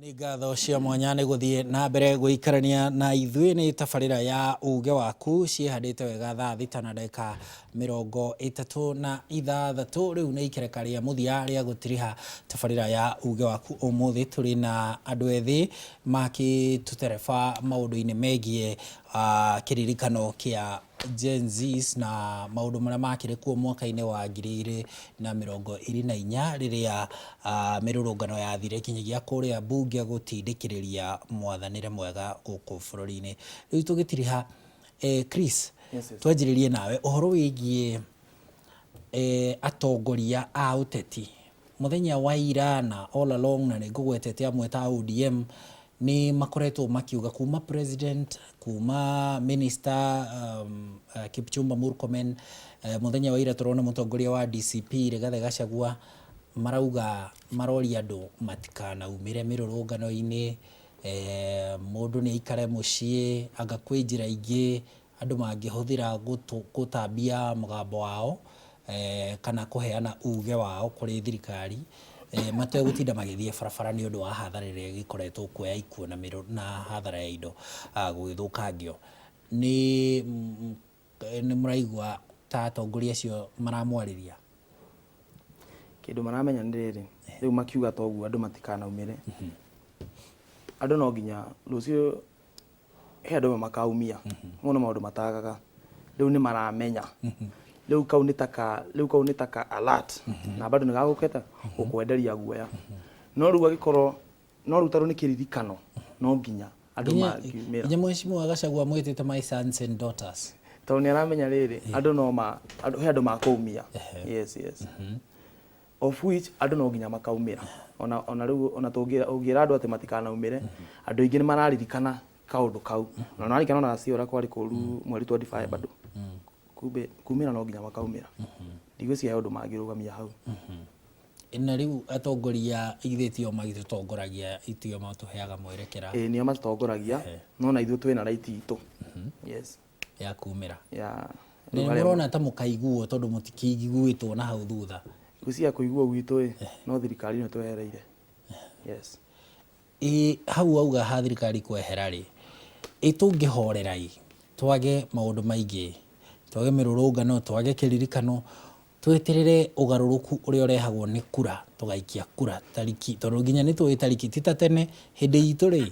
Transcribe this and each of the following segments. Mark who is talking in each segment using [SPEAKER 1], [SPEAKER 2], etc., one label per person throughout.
[SPEAKER 1] Nĩ ngatho cia mwanya nĩ gũthiĩ na mbere gũikarania na ithuĩ nĩ tabarĩra ya uge waku ciĩhandĩte wega thaa thita na ndagĩka 36 rĩu nĩ ikereka rĩa mũthia rĩa gũtiriha tabarĩra ya uge waku ũmũthĩ tũrĩ na andũ ethĩ makĩtũtereba maũndũ-inĩ megiĩ kĩririkano kĩa Gen Zs na maũndũ marĩa makĩrĩ kuo mwaka-inĩ wa 2024 rĩrĩa mĩrũrũngano yathire kinyagia kũrĩa bunge gũtindĩkĩrĩria mwathanĩre mwega gũkũ bũrũri-inĩ. Rĩu tũgĩtiriha Chris, twanjĩrĩrie nawe ũhoro wĩgiĩ atongoria a ũteti mũthenya wa ira na all along, na nĩ ngũgwetete amwe ta ODM ni makoretwo makiuga kuma president kuma minister Kipchumba Murkomen, muthenya wa ira turona mutongoria wa DCP Rigathi Gachagua marauga maroria andu matikana umire mirurungano-ini, mundu ni ikare mucii anga kwi njira ingi andu mangihũthĩra gũtambia mũgambo wao kana kuheana uge wao kuri thirikari mategũtinda magĩthiĩ barabara nĩ ũndũ wa hathara ĩrĩa ĩgĩkoretwo kuoya ikuũ na hathara ya indo gũgĩthũkangio. Nĩ mũraigua ta atongoria acio maramwarĩria?
[SPEAKER 2] Kĩndũ maramenya nĩ rĩrĩ, rĩu makiuga ta ũguo andũ matikanaumĩre, andũ no nginya rũciũ he andũ makaumia mũno maũndũ matagaga, rĩu nĩ maramenya rĩu kau nĩ taka alert na bado nĩgagũketa gũkwenderia guoya, no rĩu agĩkorwo no rĩu tarũ nĩ kĩririkano no nginya andũ mangiumĩra.
[SPEAKER 1] Nginya Mheshimiwa Gachagua mwĩtĩte my sons and daughters,
[SPEAKER 2] tondũ nĩ aramenya rĩrĩ andũ no he andũ makaumia. Yes of which andũ no nginya makaumĩra, ona rĩu ona tũngĩra andũ atĩ matikanaumĩre, andũ aingĩ nĩ mararirikana kaũndũ kau na nĩmarikana ona ciora kwarĩ kũru mweri 25 bado kumbe kumira no nginya makaumira. Ndigwĩciria ũndũ mangĩrũgamia hau.
[SPEAKER 1] Na rĩu atongoria ithĩtio magĩtongoragia itio matũheaga mwerekera.
[SPEAKER 2] Nĩo matongoragia no na ithuĩ twĩna right itũ. Yes,
[SPEAKER 1] ya kumira.
[SPEAKER 2] Nĩ
[SPEAKER 1] mũrona ta mũkaiguo tondũ mũtikĩiguĩtwo na hau thutha.
[SPEAKER 2] Gwĩciria kũiguo gwitũ no thirikari nĩ twehereire. Yes.
[SPEAKER 1] Hau auga ha thirikari kwehera rĩ, tũngĩhorera twage maũndũ maingĩ, twage mĩrũrũngano, twage kĩririkano, tweterere ũgarũrũku ũrĩa ũrehagwo nĩ kura, tũgaikia kura tariki, tondũ nginya nĩ tũĩ tariki ti ta tene hĩndĩ itũ rĩ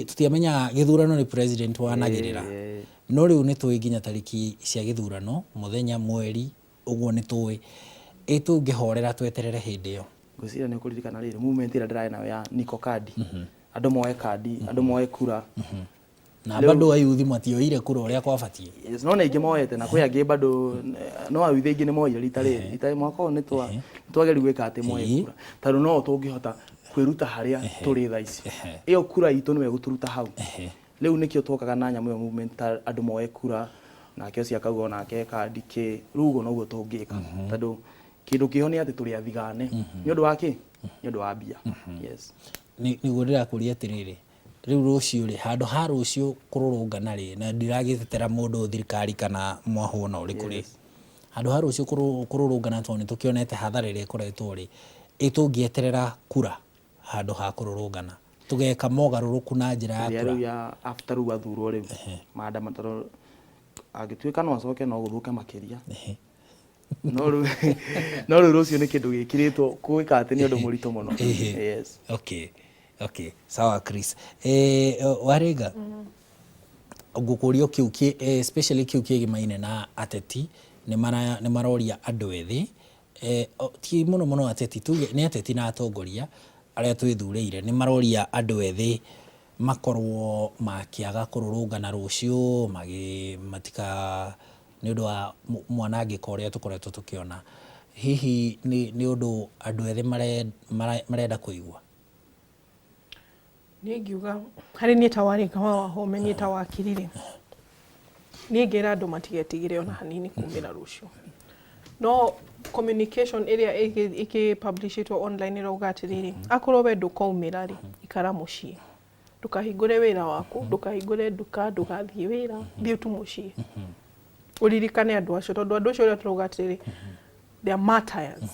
[SPEAKER 1] tũtiamenya gĩthurano nĩ president wanagĩrĩra, no rĩu nĩ tũĩ nginya tariki cia gĩthurano, mũthenya, mweri, ũguo nĩ tũĩ. Tũngĩhorera tweterere hĩndĩ ĩyo.
[SPEAKER 2] Ngwĩciria nĩ ũkũririkana rĩrĩ movement ĩrĩa ndĩrarĩ nayo ya Niko Kandi, andũ moe kandi, andũ moe kura
[SPEAKER 1] na bado ayuthi matioire kura ũrĩa kwabatiĩ.
[SPEAKER 2] Yes, no na ingĩ moete na kwĩ angĩ bado no ayuthi ingĩ nĩ moire rita rĩrĩ mwaka ũyũ nĩ twageri gwĩka atĩ moe kura, tondũ no tũngĩhota kwĩruta harĩa tũrĩ thaa ici, ĩyo kura itũ nĩwe gũtũruta hau. Rĩu nĩkĩo twokaga na nyamũ ĩyo movement ta andũ moe kura nake ũcio akauga nake kandi kĩ, rĩu ũguo noguo tũngĩka, tondũ kĩndũ kĩho nĩ atĩ tũrĩ athigane nĩ ũndũ wa kĩ, nĩ ũndũ wa mbia. Yes,
[SPEAKER 1] nĩguo ndĩrakũria atĩrĩrĩ, rĩu rũciũ rĩ handũ ha rũciũ kũrũrũngana rĩ, na ndiragĩtetera mũndũ thirikari kana mwahũna ũrĩkũ rĩ, handũ ha rũciũ kũrũrũngana tondũ nĩ tũkĩonete hathara ĩrĩa ĩkoretwo rĩ, tũngĩeterera kura handũ ha kũrũrũngana, tũgeka mogarũrũku na njĩra ya kura.
[SPEAKER 2] Rĩu ya after rĩu athurwo rĩu maandamano tondũ angĩtuĩka no acoke no gũthũke makĩria. No rĩu rũciũ nĩ kĩndũ gĩkĩrĩtwo gwĩka atĩ nĩ ũndũ mũritũ mũno. Yes.
[SPEAKER 1] Okay, sawa Chris. Warĩnga ngũkũrio kiuki especially kiuki gĩmaine na ateti nĩ maroria andũ ethĩ, ti mũno ateti, tuge nĩ ateti na atongoria arĩa twĩthurĩire nĩ maroria andũ ethĩ makorwo makĩaga kũrũrũngana rũciũ, matika nĩ ũndũ wa mwanangĩko ũrĩa tũkoretwo tũkĩona. Hihi nĩ ũndũ andũ ethĩ marenda kũigua?
[SPEAKER 3] Niĩ ngiuga harĩ niĩ ta Warĩnga wa Wahome, niĩ ta wakiri rĩ, niĩ ngĩra andũ matigetigĩre ona hanini kumĩra rũciũ. No communication ĩrĩa ĩkĩ-publishĩtwo online ĩrauga atĩrĩrĩ, akorwo we ndũkaumĩra rĩ, ikara mũciĩ, ndũkahingũre wĩra waku, ndũkahingũre nduka, ndũgathiĩ wĩra, thiĩ tu mũciĩ. Ũririkane andũ acio, tondũ andũ acio ũrĩa tũrauga atĩrĩrĩ, they are martyrs.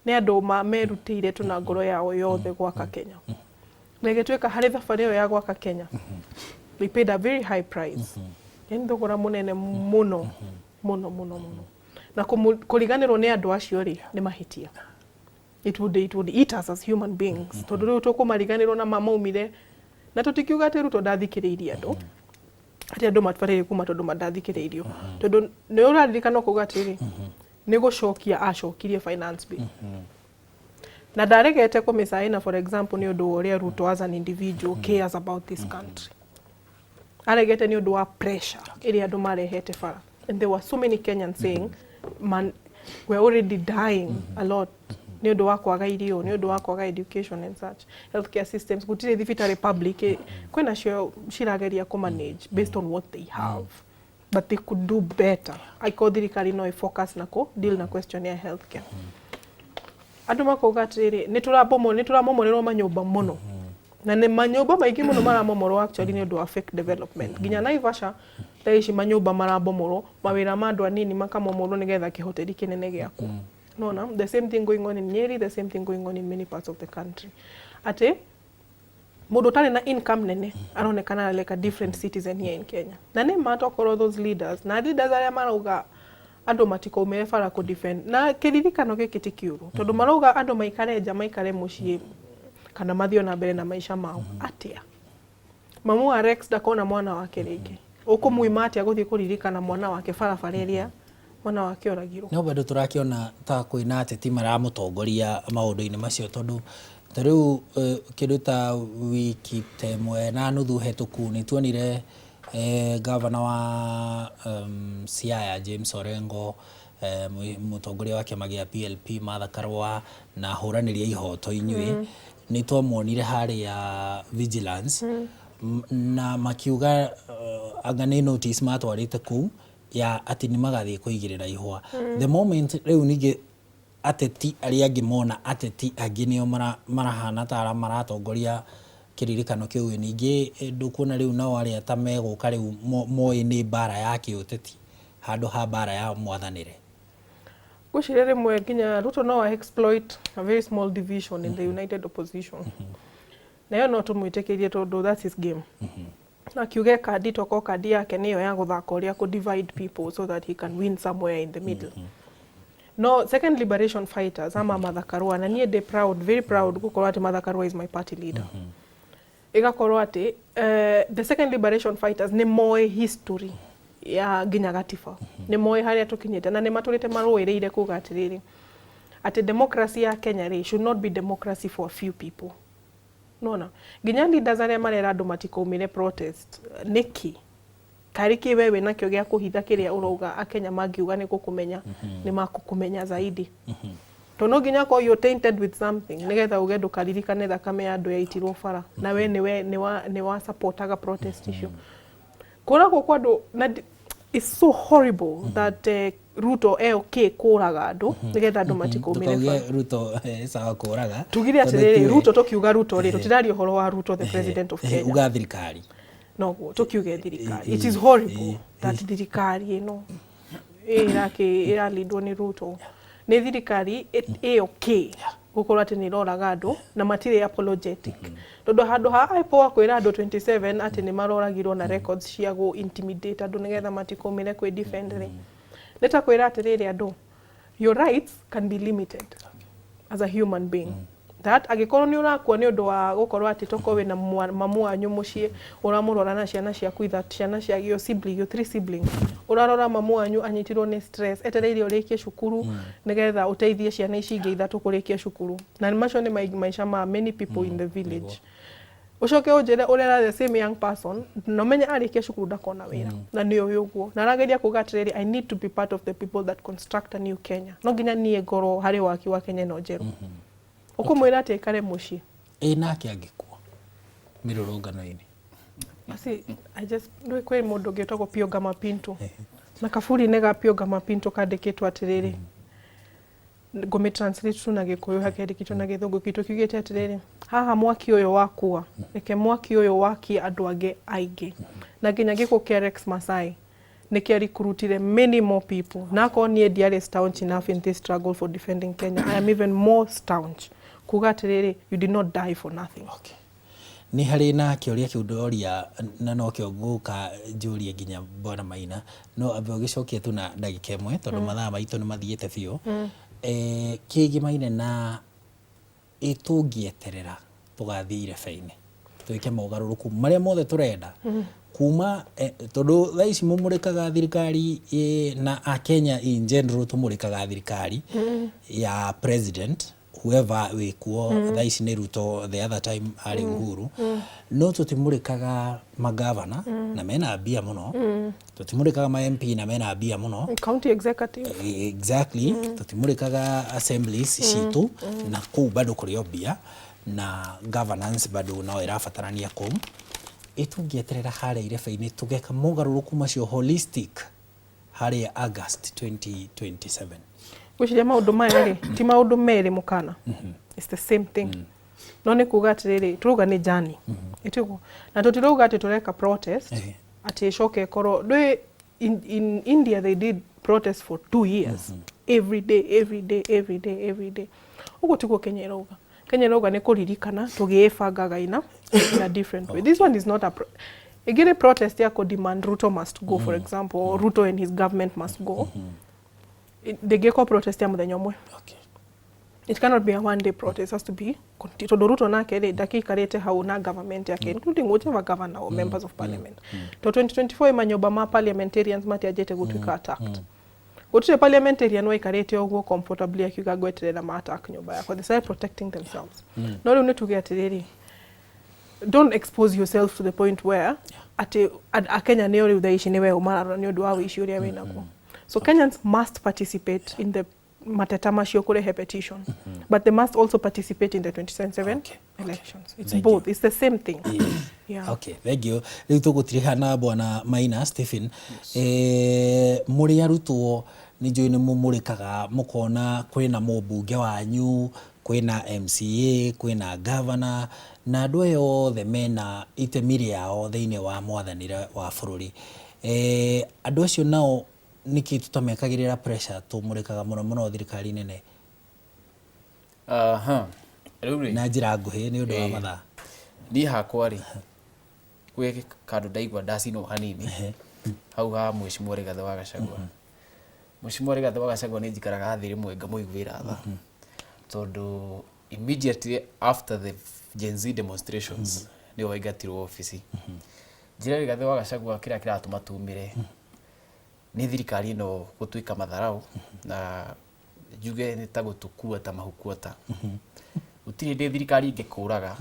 [SPEAKER 3] Nĩ andũ merutĩire tu na ngoro yao yothe gwaka Kenya. Negetweka harĩ thabarĩ ĩyo ya gwaka Kenya. We paid a very high price. Yani thogora munene muno muno. Na kũriganĩrwo nĩ andũ acio rĩ nĩ mahĩtia. It would eat us as human beings. Tondũ rĩu tũkũmariganĩrwo na mamaumire na tũtikiuga atĩ Ruto ndathikĩrĩirie andũ. Atĩ andũ matwarĩre kuma tondũ mandathikĩrĩirio. Tondũ nĩ ũraririkana kuuga atĩrĩ nĩ gũcokia acokirie finance bill. Na ndaregete kũmĩcaĩna for example nĩ ũndũ ũrĩa Ruto as an individual cares about this country. Aregete nĩ ũndũ wa pressure ĩrĩa andũ marehete bara. And there were so many Kenyans saying, man, we're already dying a lot. Nĩ ũndũ wa kwaga irio, nĩ ũndũ wa kwaga education and such. Healthcare systems, gũtirĩ thibitarĩ public, kwĩna cio cirageria kũ-manage based on what they have. But they could do better. Aiko thirikari no focus na deal na question ya healthcare. Andũ makauga atĩrĩ, nĩ tũramomorerwo manyũmba mũno. Na nĩ manyũmba maingĩ mũno maramomorwo actually nĩ ũndũ wa fake development. Nginya Naivasha thaa ici manyũmba marabomorwo, mawĩra ma andũ anini makamomorwo nĩgetha kĩhoteri kĩnene gĩakwo. No, the same thing going on in Nyeri, the same thing going on in many parts of the country. Ate mũndũ ũtarĩ na income nene aronekana like a different citizen here in Kenya. Na nĩ matokorwo those leaders, na leaders arĩa marauga andũ matikaumĩre bara kũ defend. Na kĩririkano gĩkĩ ti kĩũru, tondũ marauga andũ maikare nja maikare mũciĩ kana mathio na mbere na maisha mao. Atia mamu wa Rex ndakona mwana wake rĩngĩ. Ũkũmuima atia gũthiĩ kũririkana mwana wake barabara ĩrĩa mwana wake oragirwo. No bado tũrakĩona ta kwĩna ateti maramũtongoria maũndũ-inĩ macio tondũ tarĩu kĩndũ ta wiki temwe na nuthu hetũku nĩ tuonire governor wa Siaya James Orengo, mũtongoria wa kĩama gĩa PLP Martha Karua na hũranĩri a ihoto inyuĩ nĩ twamuonire harĩa vigilance na makiuga anga nĩ notice matwarĩte kũu ya ati nĩ magathiĩ kũigĩrĩra ihwa. The moment rĩu ningĩ ateti arĩa angĩ mona ateti angĩ nĩo marahana ta maratongoria kĩririkano kĩu ningĩ ndũkuona rĩu nao arĩa ta megũka rĩu moĩ nĩ mbara ya kĩũteti handũ ha mbara ya mwathanĩre. Gũcirĩ rĩmwe nginya Ruto no exploit a very small division in the united opposition. Nayo no tũmwĩtĩkĩrie tondũ that's his game. Na kiuge kadi toko kadi yake niyo ya guthaka uria ku divide people so that he can win somewhere in the middle. No, second liberation fighters ama Martha Karua na niĩ ndĩ proud, very proud gukorwo ati Martha Karua is my party leader. Igakorwo ati the second liberation fighters nĩ moĩ history ya nginya gatiba. Nĩ moĩ harĩa tũkinyĩte na nĩ matũrĩte marũĩrĩire kuga atĩrĩrĩ ati democracy ya Kenya should not be democracy for a few people. No. Nginya leaders arĩa marera andũ matikaumĩre protest niki kariki wewe nakĩo gĩa kũhitha kĩrĩa ũrauga akenya mangiuga nĩ gũkũmenya nĩ makũkũmenya zaidi. Tono nginya ko you tainted with something nĩgetha uge ndũkaririkane thakame ya andũ yaitirwo bara na we nĩ wa supportaga protest icio. Kũragwo kwa andũ na it's so horrible that Ruto okay kũraga andũ nĩgetha andũ matikaumĩre bara. Ruto sawa kũraga. Tugire atĩrĩrĩ Ruto tũkiuga Ruto rĩ tũtirari ũhoro wa Ruto the president of Kenya. Uga thirikari. No, tũkiuge thirikari. It is horrible that thirikari ĩno ĩralindwo nĩ Ruto. Nĩ thirikari okay gũkorwo atĩ nĩ ĩroraga andũ na matirĩ apologetic. Tondũ handũ ha IPOA kwĩra andũ 27 atĩ nĩ maroragirwo na records cia go intimidate andũ nĩgetha matikaumĩre kwĩ defend rĩ. Nĩ ta kwĩra atĩrĩrĩ andũ your rights can be limited as a human being. That agĩkorwo nĩ ũrakua nĩ ũndũ wa gũkorwo atĩ toko wĩna mamu wanyu mũciĩ ũramũrora na ciana ciaku ciana cia your sibling your 3 siblings ũrarora mamu wanyu anyitirwo nĩ stress etereire ũrĩkie cukuru nĩgetha ũteithie ciana ici ingĩ ithatũ kũrĩkia cukuru na macio nĩ maisha ma many people in the village. Ucoke ũnjĩre ũrera the same young person no menye arĩkia cukuru ndakona wĩra na nĩ ũyũ ũguo na arageria kuga atĩrĩrĩ I need to be part of the people that construct a new Kenya. No nginya niĩ ngoro harĩ waki wa Kenya no njerũ. Ukumwira ati ikare muciĩ nake angĩkua mirũrũngano-inĩ. Basi I just ndui kwĩ mũndũ ũngĩ wĩtagwo Pio Gama Pinto na kaburi-inĩ ga Pio Gama Pinto kandĩkĩtwo atĩrĩrĩ ngũmĩ translate tu na Gĩkũyũ hakendĩkĩtwo na Gĩthũngũ kitũ kiugĩte atĩrĩrĩ haha mwaki ũyũ wakua reke mwaki ũyũ wakie andũ angĩ aingĩ na nginya gĩkuũ kĩa Rex Masai nĩkĩo recruitire many more people na ko niĩ ndiarĩ staunch enough in this struggle for defending Kenya. I am even more staunch kuga atĩrĩrĩ you did not die for nothing. Okay.
[SPEAKER 1] ni hari na kĩũria kĩu ndoria na no kĩo ngũka njũrie nginya Bwana Maina no ambe ũgĩcokie tu na ndagĩka ĩmwe tondũ mathaa maitũ nĩ mathiĩte biũ kĩgimaine na itũngĩeterera tũgathiĩ irebe-inĩ twĩke mogarũrũku marĩa mothe tũrenda kuma tondũ thaa ici mũmũrĩkaga thirikari na Akenya in general tũmũrĩkaga thirikari ya president whoever wĩkuo thaa ici nĩ Ruto the other time arĩ Uhuru no tũtimũrĩkaga magavana na mena mbia mũno tũtimũrĩkaga ma MP na mena mbia mũno
[SPEAKER 3] county executive
[SPEAKER 1] exactly tũtimũrĩkaga assemblies citũ na kũu bado kũrĩ mbia na governance bado no ĩrabatarania kũu itũngĩeterera harĩa irebe-inĩ tũgeka mogarũrũku macio holistic harĩa August 2027
[SPEAKER 3] gwĩciria maũndũ maya rĩ ti maũndũ merĩ mũkana it's the same thing no nĩ kuga atĩrĩrĩ tũrauga nĩ journey ĩtiguo na tũtirauga atĩ tũreka protest atĩ ĩcoke ĩkorwo in India they did protest for 2 years every day ũguo tiguo Kenya ĩrauga nĩ kũririkana tũgĩĩbangaga in a different way. This one is not a igire protest ya demand Ruto must go for example or Ruto and his government must go ndĩngĩkwo protest ya mũthenya ũmwe. It cannot be a one day protest, it has to be tondũ Ruto nake rĩ ndakikarĩte hau na government yake including whichever governor or members of parliament to 2024 manyũmba ma parliamentarians matianjĩte gũtuĩka attacked gũtirĩ parliamentarian waikarĩte ũguo comfortably akiuga gweterera ma attack nyũmba yakwa they started protecting themselves no rĩu nĩ tuge atĩrĩrĩ don't expose yourself to the point where atĩ Akenya nĩ rĩu thaa ici nĩwe ũmararora nĩ ũndũ wa wĩici ũrĩa wĩnaguo so Kenyans must participate in the mateta macio kũrehe petition but they must also participate in the 2027 elections. It's thank both you. It's the same thing. Yeah. Okay,
[SPEAKER 1] thank you. Rĩu tũgũtiriha na Bwana Maina Stephen mũrĩ arutwo nĩ njũĩ nĩ mũmũrĩkaga mũkona kwĩna mũmbunge wanyu kwĩna MCA kwĩna governor na andũ aya othe mena itemi rĩao thĩinĩ wa mwathanĩre wa bũrũri andũ acio nao niki tutamekagirira pressure tumurikaga muno thirikari nene na njira nguhi ni undu wa mathaa
[SPEAKER 4] ni hakwa ri kwe kandu ndaigwa ndacino hanini hau ha Mheshimiwa Rigathi wa Gachagua Mheshimiwa Rigathi wa Gachagua ni njikaraga thiri mwe ngamuiguira tha tondu immediately after the Gen Z demonstrations ni waigatirwo office njira Rigathi wa Gachagua kira kiratuma tumire ni thirikari no gutuika matharau na juge ni ta gutukua ta mahukuota utiri ndi thirikari ingikuraga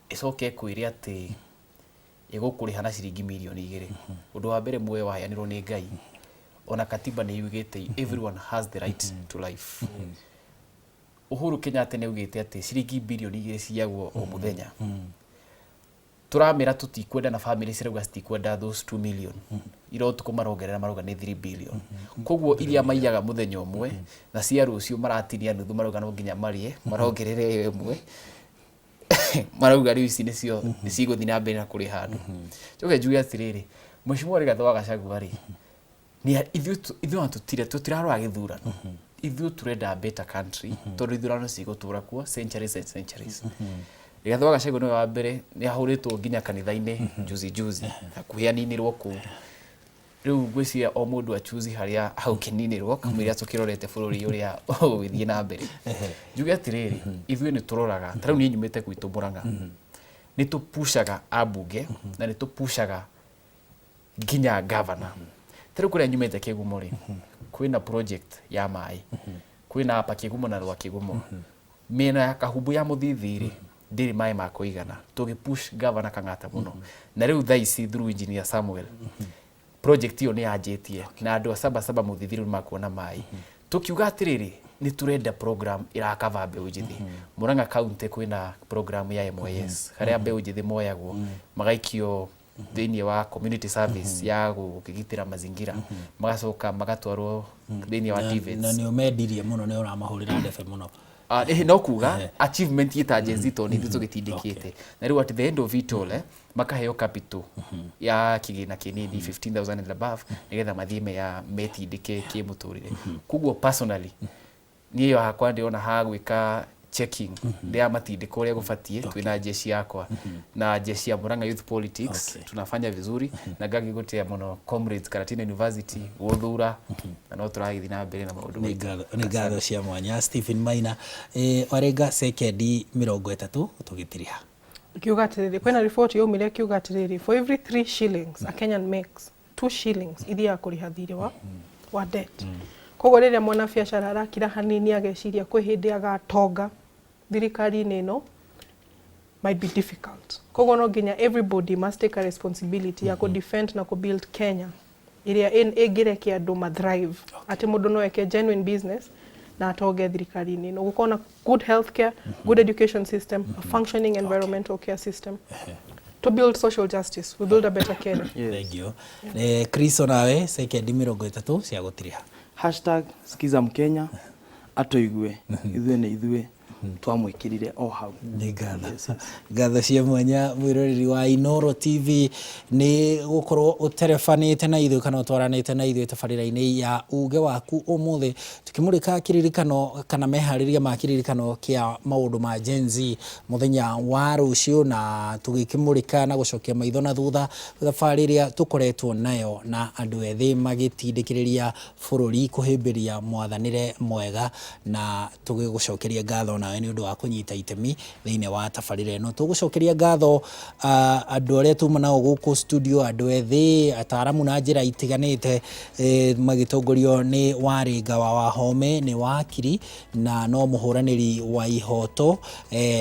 [SPEAKER 4] icoke kwire ati igukuriha na ciringi milioni 2 undu wa mbere muoyo waheanirwo ni Ngai ona katiba ni yugite everyone has the right to life Uhuru Kenyatta ni yugite ati ciringi bilioni 2 ciagwo o muthenya turamira tutikwenda na family cirauga citikwenda those 2 million iro tukumarongerera maruga ni 3 billion koguo iria maiyaga muthenya umwe na cia rucio maratinia nuthu maruga no nginya marie marongerere imwe maruga riu ici nicio nicigothi na mbere na kuri handu joge njuge atiriri Mheshimiwa Rigathi wa Gachagua ri ni ithu tutirarwa githurano ithu turenda better country tondu ithurano cigotura kuo centuries and centuries Rigathi wa Gachagua wa mbere ni ahuritwo nginya kanitha-ini juzi akuhianinirwo ku riu gwiciria o mundu achuzi haria hau kininirwo kamwira tukirorete bururi uria withie na mbere njuge atiriri ithuĩ ni turoraga tarau ni nyumite gwitu Murang'a ni tupushaga abunge na ni tupushaga nginya governor tarau kuria nyumite Kigumo ri kwina project ya mai kwina hapa Kigumo na Rwa Kigumo mena ya kahumbu ya muthithiri ndiri mai ma kuigana tugipush governor Kang'ata muno na riu thaici through engineer Samuel project iyo ni yajitie na andu saba muthithiru makuona mai tukiuga atiriri ni turenda program irakava mbeũ njithi Murang'a county kwina program ya MYS haria mbeũ njithi moyagwo magaikio thĩinĩ wa community service ya gũkĩgitĩra mazingira magacoka magatwarwo thĩinĩ wa TVETs
[SPEAKER 1] na nĩ ũmendirie mũno nĩ ũramahũrĩra ndebe mũno
[SPEAKER 4] no kuga achievement ita Gen Z to ni tugitindikite na riu at the end of it all makaheo capital ya kigina kinini 15,000 and above nigetha mathime ya metindike kimuturire kuguo personally niyo hakwa ndiona ha gwika checking ndia matindiko uria gubatie twina jeshi yakwa na jeshi ya Murang'a Youth Politics tunafanya vizuri na ngagi gutia muno comrades Karatina University Uthura na no turagithi na mbere na maundu
[SPEAKER 1] ni ngatho cia mwanya Stephen Maina Warega sekendi 30 tugitiriha
[SPEAKER 3] kiuga atiriri kwena report yaumire kiuga atiriri for every 3 shillings a Kenyan makes 2 shillings iria kuriha thirĩ wa debt koguo riria mwana biashara arakira hanini ageciria kwi hindi agatonga thirikari-inĩ ĩno might be difficult. Koguo no nginya everybody must take a responsibility ya defend na build Kenya iria ĩngĩrekia andũ ma thrive ati mũndũ no eke genuine business na atonge thirikari-inĩ ĩno gũkorwo na good healthcare, good education system, a functioning environmental care system. To build social justice, we build a better Kenya.
[SPEAKER 1] Thank you. Chris onawe sekendi 30 cia gutiriha.
[SPEAKER 2] #skiza Mkenya atoigue ithuĩ nĩ ithuĩ twamwikirire o hau
[SPEAKER 1] ni ngatho cia mwanya mwiroreri wa Inooro TV ni gukorwo uterefanite na ithuĩ kana utwaranite na ithuĩ tabarĩra-inĩ ya uge waku umuthi tukimurika kiririkano kana meharĩria ma kiririkano kia maundu ma Gen Z muthenya wa rucio na tugikimurika na gucokia maitho na thutha thabarĩria tukoretwo nayo na andu ethĩ magitindĩkĩrĩria bũrũri kuhĩmbĩria mwathanĩre mwega na tugigucokeria ngatho nawe ni undu wa kunyita itemi thiine wa tabarĩra ĩno tugucokeria ngatho andu aria tuma nao guku studio andu ethĩ ataramu na njĩra itiganĩte magitongorio ni Warĩnga wa Wahome ni wakiri na no muhũranĩri wa ihoto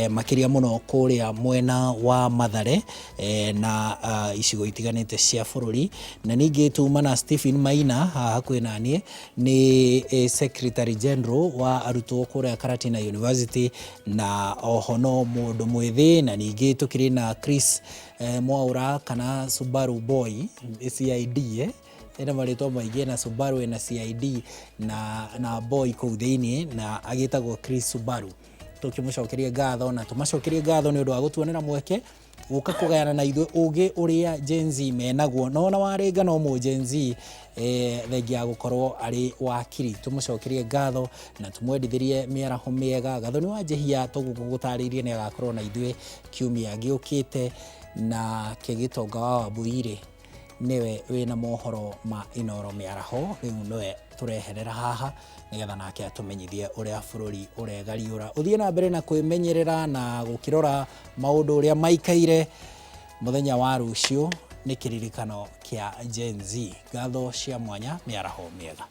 [SPEAKER 1] makiria muno kuria mwena wa Mathare na icigo itiganĩte cia bũrũri na ningĩ tuma na Stephen Maina haha kwĩna niĩ ni Secretary General wa arutwo kuria Karatina University na oho no mundu mwĩthĩ na ningĩ tukiri na Chris Mwaura kana Subaru Boy CID ena marĩtwa maingĩ na Subaru na CID na Boy kũu thĩinĩ na agĩtagwo Chris Subaru tukimucokeria ngatho na tumacokeria ngatho ni undu wa gutuonera mweke guka kugayana na ithuĩ ũgĩ ũrĩa Gen Z menaguo no na Warĩnga no mu Gen Z thengia gukorwo ari wakiri tumucokerie ngatho na tumwendithirie mĩaraho mĩega gatho ni wanjihia tũgũgũtarĩirie ni agakorwo na ithuĩ kiumia gĩũkĩte na Kĩgĩtonga wa Wambũire niwe wina mohoro ma Inooro mĩaraho rĩu nowe tureherera haha nigetha nake atumenyithie uria bũrũri uregariũra uthie na mbere na kwĩmenyerera na gũkirora maũndũ uria maikaire muthenya wa rucio ni kiririkano kia Gen Z ngatho cia mwanya mĩaraho mĩega.